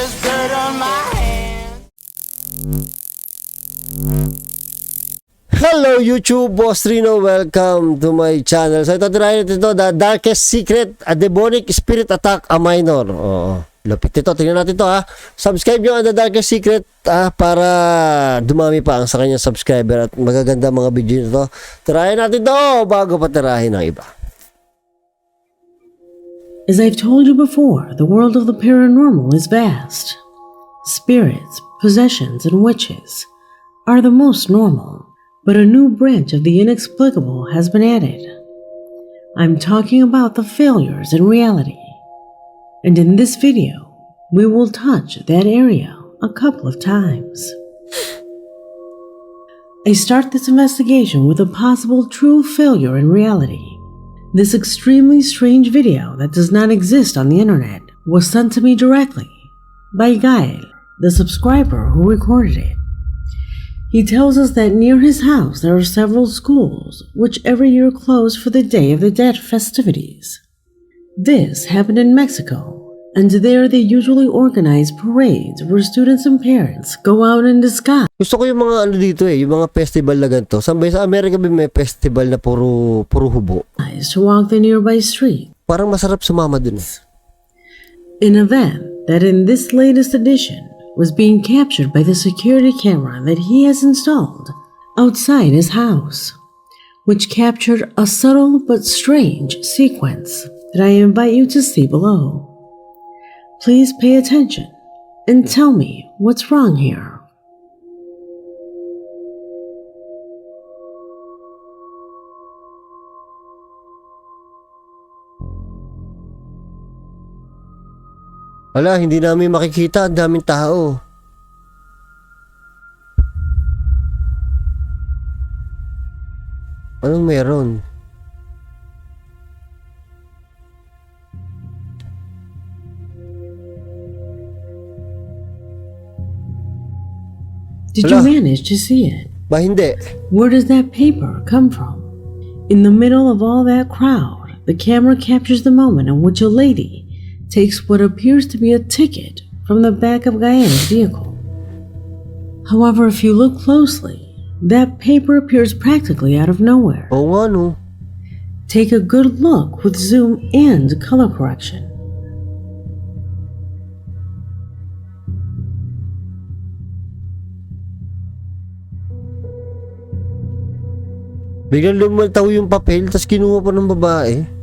there's dirt on my hands. Hello YouTube, Boss Rino. Welcome to my channel. So ito, tirahin natin ito, The Darkest Secret, a Demonic Spirit Attack a Minor. Oo, lapit ito. Tingnan natin ito ha. Subscribe nyo ang The Darkest Secret para dumami pa ang sa kanyang subscriber at magaganda mga video nito. Tirahin natin ito bago pa tirahin ang iba. As I've told you before, the world of the paranormal is vast. Spirits, possessions, and witches are the most normal. But a new branch of the inexplicable has been added. I'm talking about the failures in reality. And in this video, we will touch that area a couple of times. I start this investigation with a possible true failure in reality. This extremely strange video that does not exist on the internet was sent to me directly by Gael, the subscriber who recorded it. He tells us that near his house there are several schools which every year close for the Day of the Dead festivities. This happened in Mexico, and there they usually organize parades where students and parents go out in disguise. Gusto ko yung mga ano dito yung mga festival na ganito. Sa Amerika may festival na puro hubo. To walk the nearby street. Parang masarap sumama dun. An event that in this latest edition was being captured by the security camera that he has installed outside his house, which captured a subtle but strange sequence that I invite you to see below. Please pay attention and tell me what's wrong here. Wala, hindi namin makikita. Ang daming tao. Anong meron? Did you manage to see it? Ba, hindi. Where does that paper come from? In the middle of all that crowd, the camera captures the moment in which a lady takes what appears to be a ticket from the back of Gael's vehicle. However, if you look closely, that paper appears practically out of nowhere. Oo nga, no. Take a good look with zoom and color correction. Biglang lumaltaw yung papel, tas kinuha pa ng babae.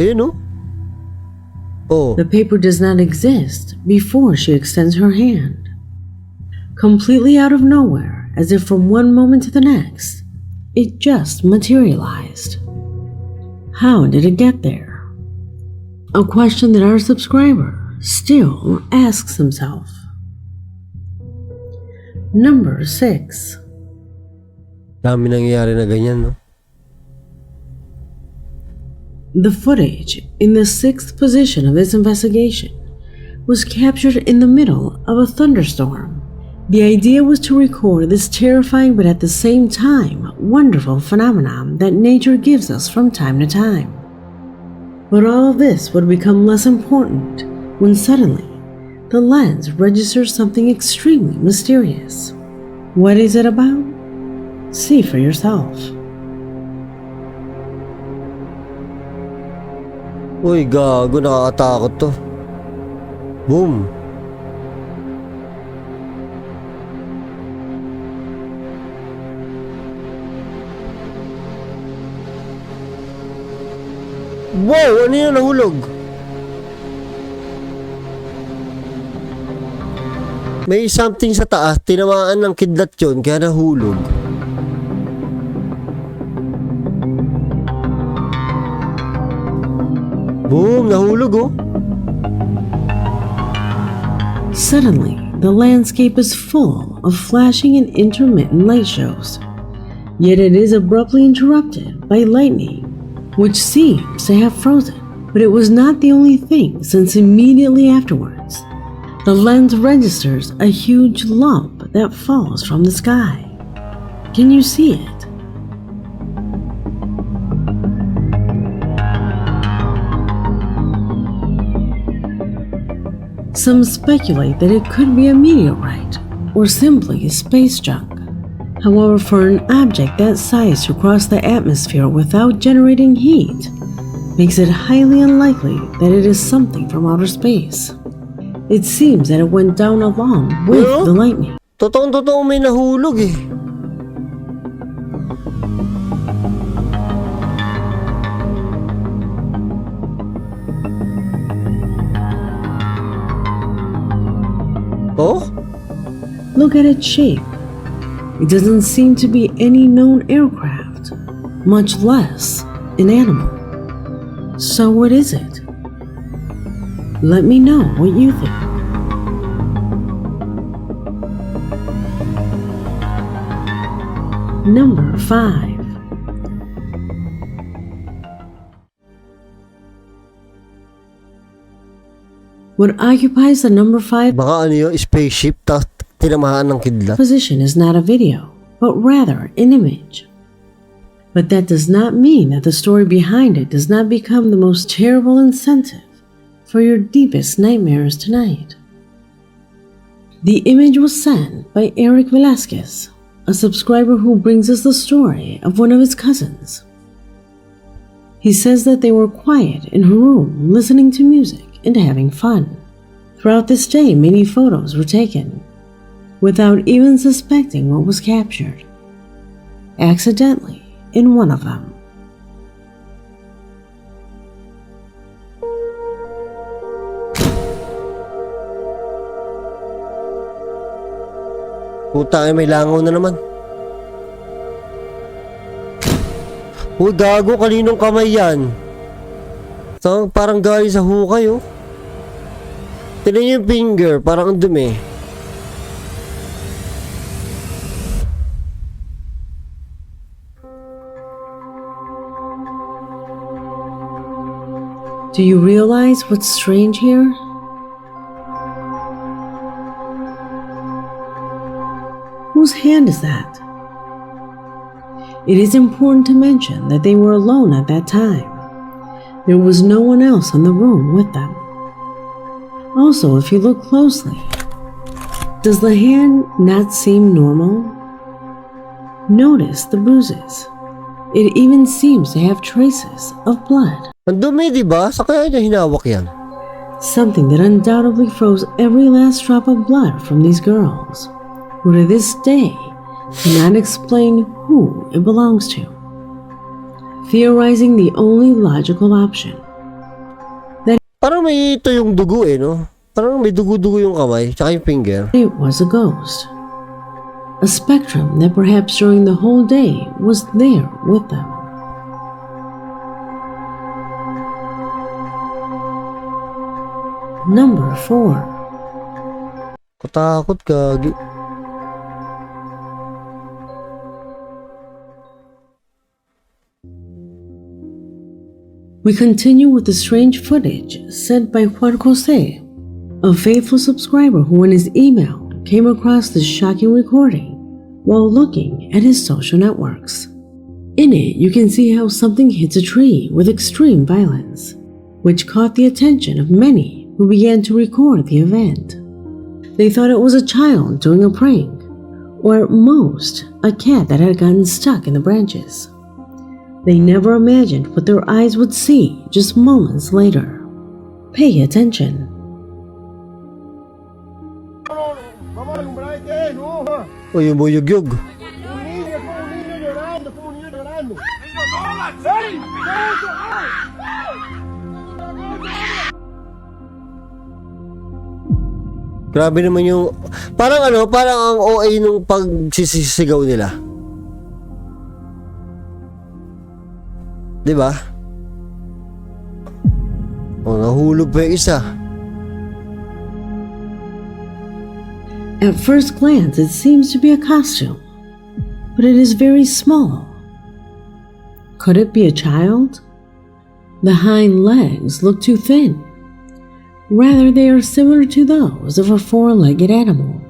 No? Oh. The paper does not exist before she extends her hand. Completely out of nowhere, as if from one moment to the next, it just materialized. How did it get there? A question that our subscriber still asks himself. Number 6. Dami nangyayari na ganyan, no? The footage in the 6th position of this investigation was captured in the middle of a thunderstorm. The idea was to record this terrifying but at the same time wonderful phenomenon that nature gives us from time to time. But all of this would become less important when suddenly the lens registers something extremely mysterious. What is it about? See for yourself. Uy, gago, nakakatakot to. Boom. Wow, ano yun, nahulog? May something sa taas, tinamaan ng kidlat yun, kaya nahulog. Boom! Nahulog, oh. Suddenly, the landscape is full of flashing and intermittent light shows. Yet it is abruptly interrupted by lightning, which seems to have frozen. But it was not the only thing, since immediately afterwards, the lens registers a huge lump that falls from the sky. Can you see it? Some speculate that it could be a meteorite or simply space junk. However, for an object that size to cross the atmosphere without generating heat makes it highly unlikely that it is something from outer space. It seems that it went down along with the lightning. Totoong-totoo may nahulog eh. Oh? Look at its shape. It doesn't seem to be any known aircraft, much less an animal. So what is it? Let me know what you think. Number 5. What occupies the number 5 Baka ano yun, spaceship, tapos tinamahan ng kidlat. position is not a video, but rather an image. But that does not mean that the story behind it does not become the most terrible incentive for your deepest nightmares tonight. The image was sent by Eric Velasquez, a subscriber who brings us the story of one of his cousins. He says that they were quiet in her room listening to music and having fun. Throughout this day, many photos were taken, without even suspecting what was captured, accidentally in one of them. Puta ay may langaw na naman. Uy, gago, kaninong kamay yan? So, parang galing sa hukay, oh. Tignan niyo yung finger, parang ang dumi. Do you realize what's strange here? Whose hand is that? It is important to mention that they were alone at that time. There was no one else in the room with them. Also, if you look closely, does the hand not seem normal? Notice the bruises. It even seems to have traces of blood. Ang dumi, diba? Sa kaya niya hinawak yan? Something that undoubtedly froze every last drop of blood from these girls, who to this day cannot explain who it belongs to, theorizing the only logical option. Parang may ito yung dugo eh, no? Parang may dugo-dugo yung kamay, tsaka yung finger. It was a ghost. A spectrum that perhaps during the whole day was there with them. Number 4. Katakot, gagi. We continue with the strange footage sent by Juan Jose, a faithful subscriber who in his email came across this shocking recording while looking at his social networks. In it, you can see how something hits a tree with extreme violence, which caught the attention of many who began to record the event. They thought it was a child doing a prank, or at most, a cat that had gotten stuck in the branches. They never imagined what their eyes would see just moments later. Pay attention. O yung buyog-yog. Grabe naman yung parang ano, parang ang OA nung pagsisigaw nila. 'Di ba? Oh, nahulog pa yung isa. At first glance, it seems to be a costume, but it is very small. Could it be a child? The hind legs look too thin. Rather, they are similar to those of a four-legged animal.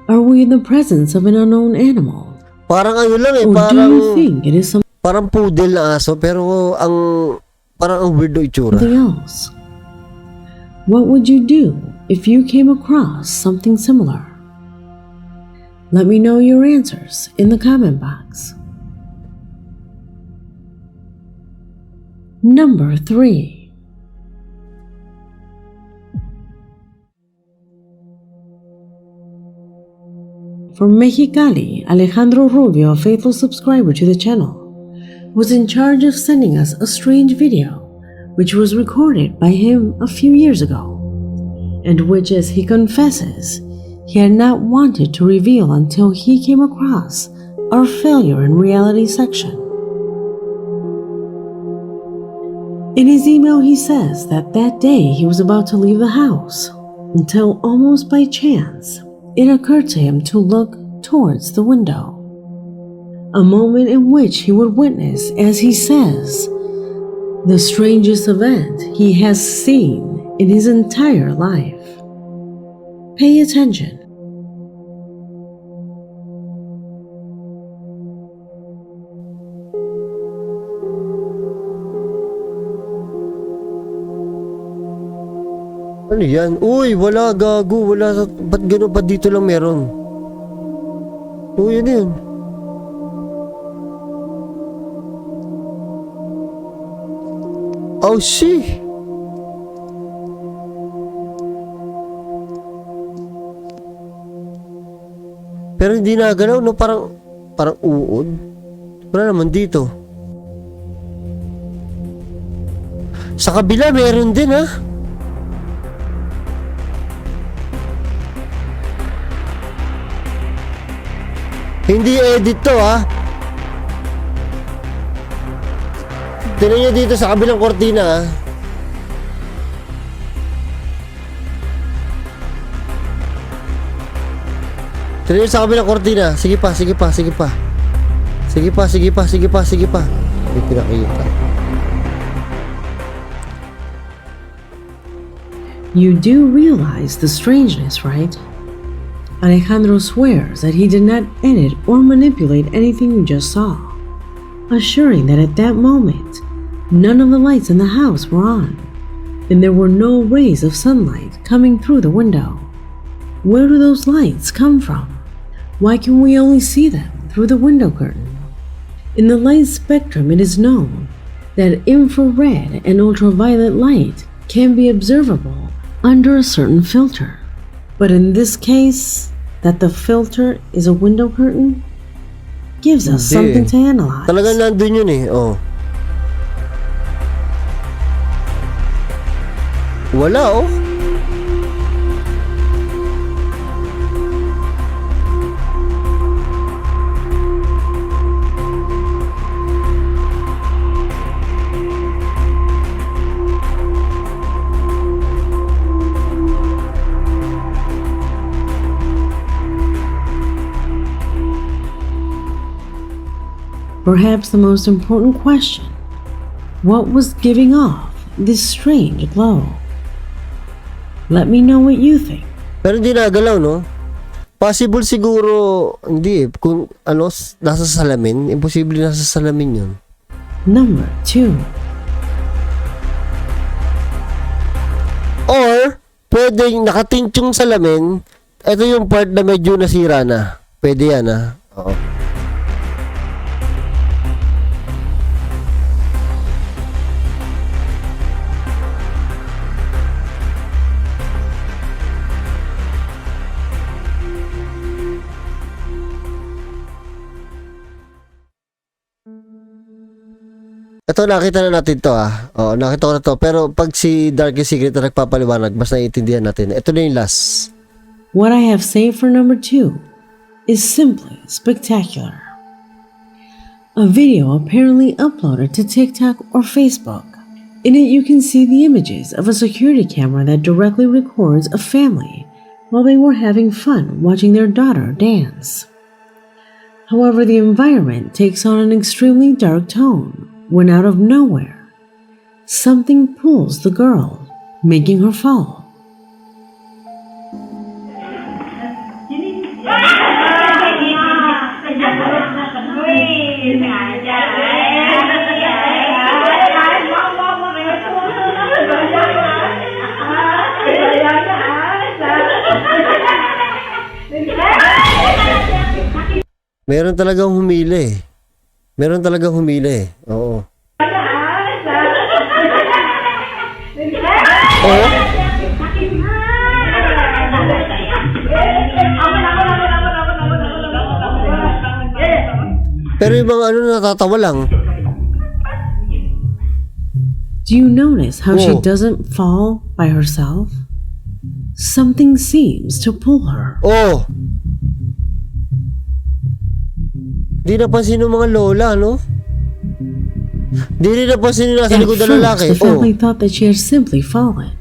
Are we in the presence of an unknown animal? Parang ano lang eh, Or do parang you think it is parang poodle na aso pero parang ang weirdo itsura. something else? What would you do if you came across something similar. Let me know your answers in the comment box. Number 3. From Mexicali, Alejandro Rubio, a faithful subscriber to the channel, was in charge of sending us a strange video which was recorded by him a few years ago, and which, as he confesses, he had not wanted to reveal until he came across our failure in reality section. In his email, he says that day he was about to leave the house until, almost by chance, it occurred to him to look towards the window. A moment in which he would witness, as he says, the strangest event he has seen in his entire life. Pay attention. Ano yan? Uy, wala, gago. Wala. Ba't gano'n? Ba't dito lang meron? Uy, ano yun? Oh, shit! Pero hindi nagalaw, no? Parang uod. Wala naman dito. Sa kabila, meron din, ha? Hindi edit to, ha? Tignan nyo dito sa kabilang kortina, ha? Tignan nyo sa kabilang kortina. Sige pa. May pinakita. You do realize the strangeness, right? Alejandro swears that he did not edit or manipulate anything you just saw, assuring that at that moment, none of the lights in the house were on, and there were no rays of sunlight coming through the window. Where do those lights come from? Why can we only see them through the window curtain? In the light spectrum, it is known that infrared and ultraviolet light can be observable under a certain filter. But in this case, that the filter is a window curtain gives us something to analyze. Talagang nandun yun, eh. Oh. Wala, oh. Perhaps the most important question, what was giving off this strange glow? Let me know what you think. Pero hindi nagalaw, no? Possible siguro, hindi eh. Kung ano, nasa salamin, imposible nasa salamin yun. Number 2. Or, pwedeng nakatint yung salamin, ito yung part na medyo nasira na. Pwede yan, ha? Oo. Ito, nakita na natin to, ah. Oo, nakita ko na to. Pero pag si Darkest Secret na nagpapaliwanag, mas naiintindihan natin. Ito na yung last. What I have saved for number 2 is simply spectacular. A video apparently uploaded to TikTok or Facebook. In it, you can see the images of a security camera that directly records a family while they were having fun watching their daughter dance. However, the environment takes on an extremely dark tone when out of nowhere, something pulls the girl, making her fall. Meron talagang humili. Meron talagang humili. Oo. Oh? Pero yung mga ano natatawa lang. Do you notice how she Oh. doesn't fall by herself? Something seems to pull her. Oh! Di napansin ng mga lola, no? Di rin napansin nila sa At likod ng first, lalaki. the family thought that she had simply fallen.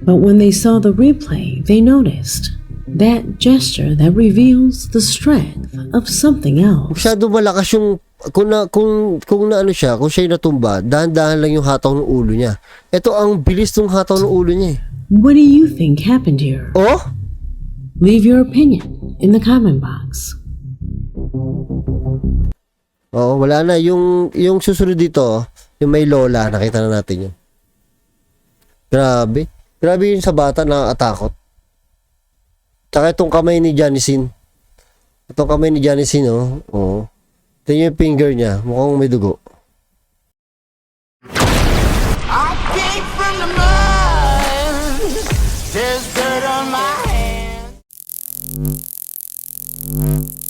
But when they saw the replay, they noticed that gesture that reveals the strength of something else. Masyado malakas yung kung na ano siya, kung siya'y natumba, dahan-dahan lang yung hataw ng ulo niya. Ito ang bilis ng hataw ng ulo niya. What do you think happened here? Oh? Leave your opinion in the comment box. Oo, wala na. Yung susunod dito, yung may lola, nakita na natin yun. Grabe. Grabe yun sa bata, nakakatakot. Tsaka itong kamay ni Janisin. Itong kamay ni Janisin, oh. Oo. Ito yung finger niya. Mukhang may dugo.